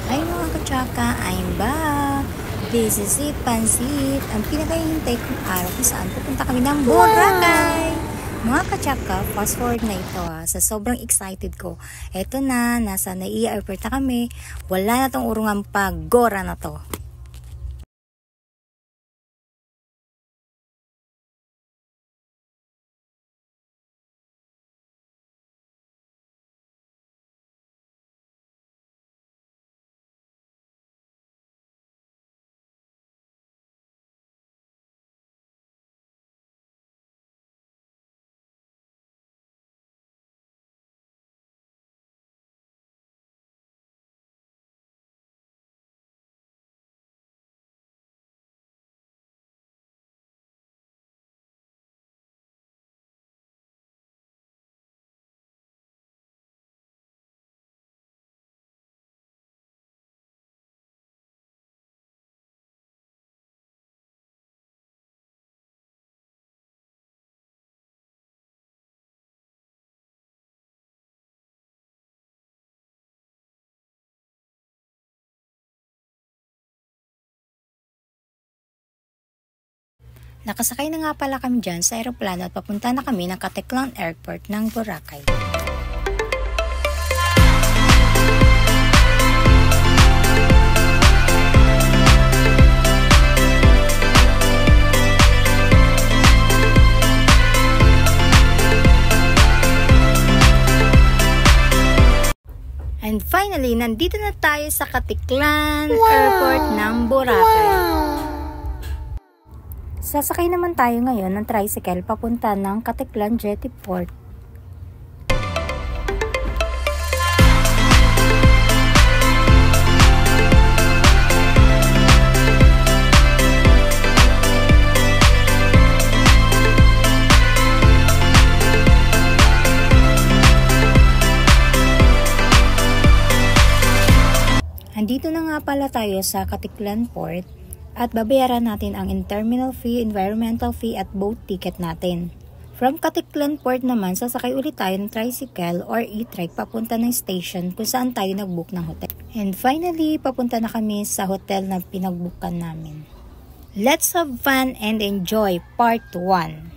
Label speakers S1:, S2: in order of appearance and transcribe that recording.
S1: Ay mga katsaka, I'm back! This is it, Pansit! Ang pinakahihintay kong araw kung saan pupunta kami ng Boracay! Mga katsaka, fast forward na ito sa sobrang excited ko. Eto na, nasa NAIA Airport na kami. Wala na tong urungan pa, gora na to. Nakasakay na nga pala kami dyan sa aeroplano at papunta na kami ng Caticlan Airport ng Boracay. And finally, nandito na tayo sa Caticlan Airport ng Boracay. Sasakay naman tayo ngayon ng tricycle papunta ng Caticlan Jetty Port. Andito na nga pala tayo sa Caticlan Port. At babayaran natin ang in-terminal fee, environmental fee at boat ticket natin. From Caticlan Port naman, sasakay ulit tayo ng tricycle or e-trike papunta ng station kung saan tayo nag-book ng hotel. And finally, papunta na kami sa hotel na pinag-bookan namin. Let's have fun and enjoy part 1.